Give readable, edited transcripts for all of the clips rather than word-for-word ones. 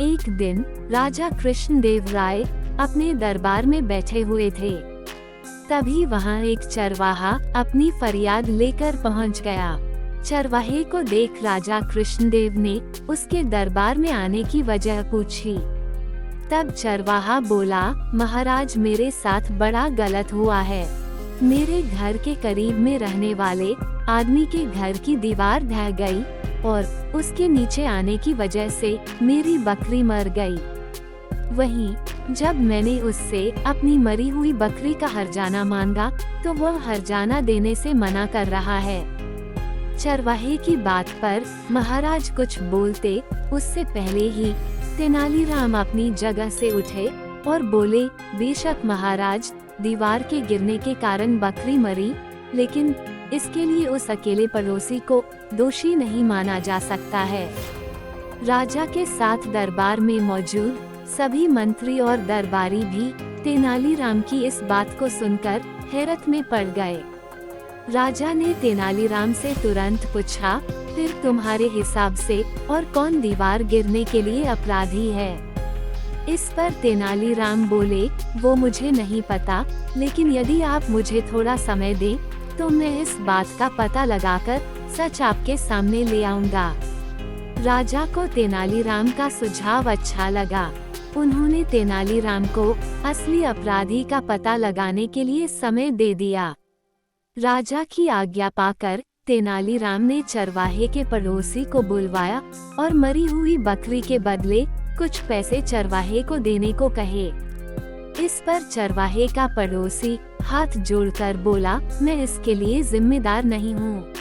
एक दिन राजा कृष्णदेव राय अपने दरबार में बैठे हुए थे। तभी वहां एक चरवाहा अपनी फरियाद लेकर पहुंच गया। चरवाहे को देख राजा कृष्णदेव ने उसके दरबार में आने की वजह पूछी। तब चरवाहा बोला, महाराज, मेरे साथ बड़ा गलत हुआ है। मेरे घर के करीब में रहने वाले आदमी के घर की दीवार ढह गई और उसके नीचे आने की वजह से मेरी बकरी मर गई। वहीं जब मैंने उससे अपनी मरी हुई बकरी का हर्जाना मांगा तो वह हर्जाना देने से मना कर रहा है। चरवाहे की बात पर महाराज कुछ बोलते उससे पहले ही तेनालीराम अपनी जगह से उठे और बोले, बेशक महाराज, दीवार के गिरने के कारण बकरी मरी, लेकिन इसके लिए उस अकेले पड़ोसी को दोषी नहीं माना जा सकता है। राजा के साथ दरबार में मौजूद सभी मंत्री और दरबारी भी तेनालीराम की इस बात को सुनकर हैरत में पड़ गए। राजा ने तेनालीराम से तुरंत पूछा, फिर तुम्हारे हिसाब से और कौन दीवार गिरने के लिए अपराधी है? इस पर तेनालीराम बोले, वो मुझे नहीं पता, लेकिन यदि आप मुझे थोड़ा समय दें तो मैं इस बात का पता लगाकर सच आपके सामने ले आऊंगा। राजा को तेनालीराम का सुझाव अच्छा लगा। उन्होंने तेनालीराम को असली अपराधी का पता लगाने के लिए समय दे दिया। राजा की आज्ञा पाकर तेनालीराम ने चरवाहे के पड़ोसी को बुलवाया और मरी हुई बकरी के बदले कुछ पैसे चरवाहे को देने को कहे। इस पर चरवाहे का पड़ोसी हाथ जोड़कर बोला, मैं इसके लिए जिम्मेदार नहीं हूँ।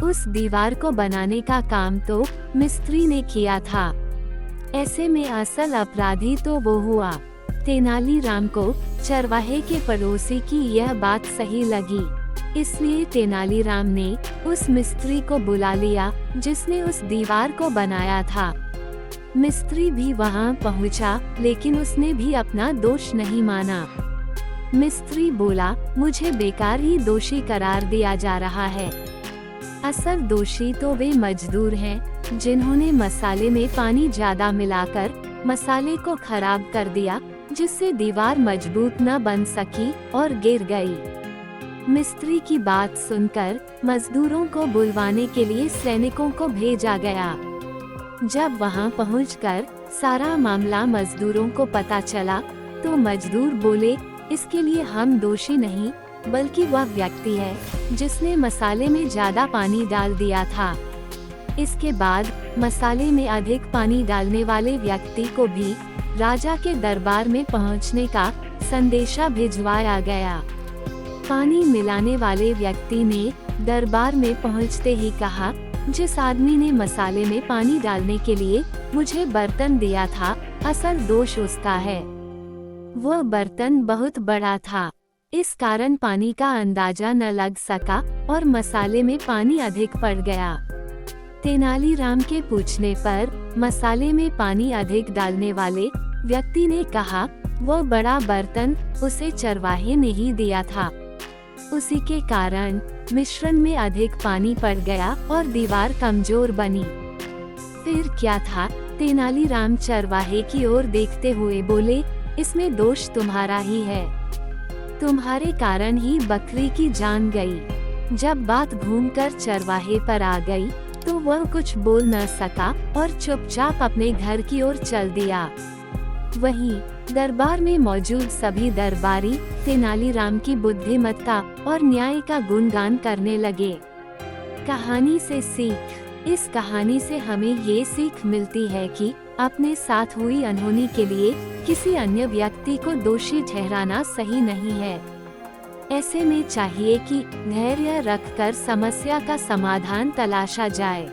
उस दीवार को बनाने का काम तो मिस्त्री ने किया था। ऐसे में असल अपराधी तो वो हुआ। तेनालीराम को चरवाहे के पड़ोसी की यह बात सही लगी, इसलिए तेनालीराम ने उस मिस्त्री को बुला लिया जिसने उस दीवार को बनाया था। मिस्त्री भी वहां पहुंचा, लेकिन उसने भी अपना दोष नहीं माना। मिस्त्री बोला, मुझे बेकार ही दोषी करार दिया जा रहा है। असल दोषी तो वे मजदूर हैं जिन्होंने मसाले में पानी ज्यादा मिलाकर मसाले को खराब कर दिया, जिससे दीवार मजबूत न बन सकी और गिर गई। मिस्त्री की बात सुनकर मजदूरों को बुलवाने के लिए सैनिकों को भेजा गया। जब वहां पहुंचकर सारा मामला मजदूरों को पता चला तो मजदूर बोले, इसके लिए हम दोषी नहीं, बल्कि वह व्यक्ति है जिसने मसाले में ज्यादा पानी डाल दिया था। इसके बाद मसाले में अधिक पानी डालने वाले व्यक्ति को भी राजा के दरबार में पहुंचने का संदेशा भिजवाया गया। पानी मिलाने वाले व्यक्ति ने दरबार में पहुंचते ही कहा, जिस आदमी ने मसाले में पानी डालने के लिए मुझे बर्तन दिया था, असल दोष उसका है। वह बर्तन बहुत बड़ा था, इस कारण पानी का अंदाजा न लग सका और मसाले में पानी अधिक पड़ गया। तेनालीराम के पूछने पर मसाले में पानी अधिक डालने वाले व्यक्ति ने कहा, वह बड़ा बर्तन उसे चरवाहे ने ही दिया था। उसी के कारण मिश्रण में अधिक पानी पड़ गया और दीवार कमजोर बनी। फिर क्या था? तेनालीराम चरवाहे की ओर देखते हुए बोले, इसमें दोष तुम्हारा ही है। तुम्हारे कारण ही बकरी की जान गई। जब बात घूमकर चरवाहे पर आ गई तो वह कुछ बोल न सका और चुपचाप अपने घर की ओर चल दिया। वहीं दरबार में मौजूद सभी दरबारी तेनालीराम की बुद्धिमत्ता और न्याय का गुणगान करने लगे। कहानी से सीख। इस कहानी से हमें ये सीख मिलती है कि अपने साथ हुई अनहोनी के लिए किसी अन्य व्यक्ति को दोषी ठहराना सही नहीं है। ऐसे में चाहिए कि धैर्य रखकर समस्या का समाधान तलाशा जाए।